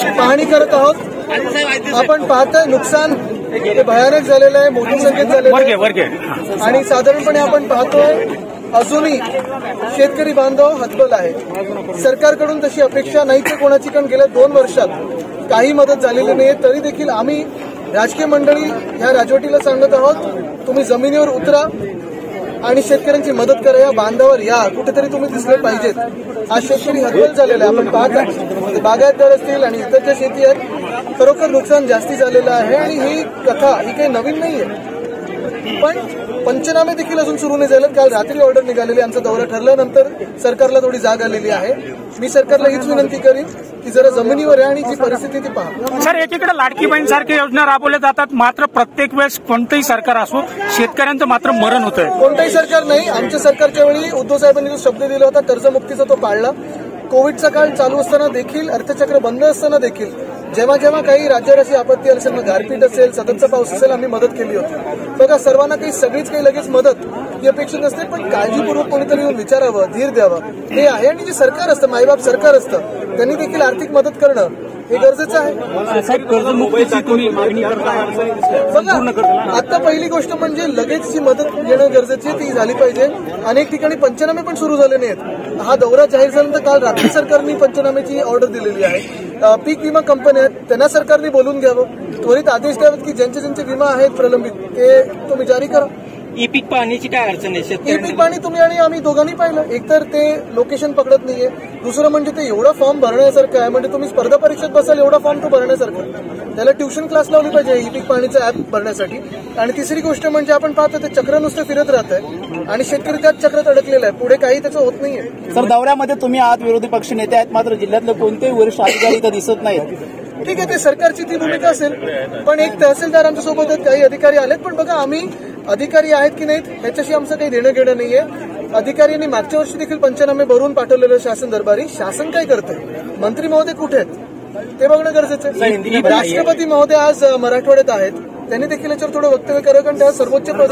पाहणी करत आहोत। आपण पाहतोय नुकसान भयानक झालेलं आहे, मोठ्या संख्येत झालेलं आहे आणि साधारणपणे आपण पाहतोय अजूनही शेतकरी बांधव हतबल आहे। सरकारकडून तशी अपेक्षा नाही तर कोणाची, कारण गेल्या 2 वर्षात काही मदत झालेली नाही। तरी देखील आम्ही राजकीय मंडळी ह्या राजवटीला सांगत आहोत, तुम्ही जमिनीवर उतरा आणि शेतकऱ्यांची मदत करा, या बांधावर या, कुठेतरी तुम्ही दिसले पाहिजेत। आज शेतकरी हतबल झालेला आहे। आपण पाहता बागायतदार असतील आणि इतर ज्या शेती आहेत, खरोखर नुकसान जास्ती झालेलं आहे आणि ही कथा ही काही नवीन नाहीये, पण पंचनामे देखील अजून सुरू नाही झाले। काल रात्री ऑर्डर निघालेली, आमचा दौरा ठरल्यानंतर सरकारला थोडी जाग आलेली आहे। मी सरकारला हीच विनंती करीन की जरा जमिनीवर या आणि जी परिस्थिती ती पहा। सर, एकीकडे लाडकी बहीण सारख्या योजना राबवल्या जातात, मात्र प्रत्येक वेळेस कोणतंही सरकार असो शेतकऱ्यांचं मात्र मरण होतंय। कोणतंही सरकार नाही, आमच्या सरकारच्या वेळी उद्धव साहेबांनी जो शब्द दिला होता कर्जमुक्तीचा तो पाळला। कोविडचा काळ चालू असताना देखील, अर्थचक्र बंद असताना देखील जेव्हा जेव्हा काही राज्यावर अशी आपत्ती असेल, मग गारपीट असेल, सततचा पाऊस असेल, आम्ही मदत केली होती। बघा, सर्वांना काही सगळीच काही लगेच मदत ही अपेक्षित नसते, पण काळजीपूर्वक कोणीतरी येऊन विचारावं, धीर द्यावं हे आहे। आणि जे सरकार असतं, मायबाप सरकार असतं, त्यांनी देखील आर्थिक मदत करणं हे गरजेचं आहे। बघा, आता पहिली गोष्ट म्हणजे लगेच जी मदत घेणं गरजेची आहे ती झाली पाहिजे। अनेक ठिकाणी पंचनामे पण सुरू झाले नाहीत। हा दौरा जाहीर झाल्यानंतर काल रात्री सरकारने पंचनाम्याची ऑर्डर दिलेली आहे। पीक विमा कंपन्या आहेत, त्यांना सरकारने बोलून घ्यावं, त्वरित आदेश द्यावेत की ज्यांचे ज्यांचे विमा आहेत प्रलंबित ते तुम्ही जारी करा। ई पीक पाहण्याची काय अडचण आहे? ई पीक पाणी तुम्ही आणि आम्ही दोघांनी पाहिलं, एकतर ते लोकेशन पकडत नाहीये, दुसरं म्हणजे ते एवढा फॉर्म भरण्यासारखं आहे, म्हणजे तुम्ही स्पर्धा परीक्षेत बसाल एवढा फॉर्म तो भरण्यासारखं, त्याला ट्युशन क्लास लावली पाहिजे ई पीक पाणीचं ऍप भरण्यासाठी। आणि तिसरी गोष्ट म्हणजे आपण पाहतो ते चक्र नुसतं फिरत राहत आहे आणि शेतकरी त्याच चक्रात अडकलेला आहे, पुढे काही त्याचं होत नाहीये। सर, दौऱ्यामध्ये तुम्ही आहात, विरोधी पक्ष नेते आहेत, मात्र जिल्ह्यातले कोणतेही वरिष्ठ अधिकारी इथं दिसत नाहीत। ठीक आहे, ते सरकारची ती भूमिका असेल, पण एक तहसीलदार आमच्या सोबत आहेत, काही अधिकारी आलेत, पण बघा आम्ही अधिकारी आहेत की नाहीत ह्याच्याशी आमचं काही देणं घेणं नाहीये। अधिकाऱ्यांनी मागच्या वर्षी देखील पंचनामे भरून पाठवलेलं शासन दरबारी, शासन काय करतंय, मंत्री महोदय कुठे आहेत ते बघणं गरजेचं आहे। राष्ट्रपती महोदय आज मराठवाड्यात आहेत, त्यांनी देखील याच्यावर थोडं वक्तव्य करावं, कारण त्या सर्वोच्च पद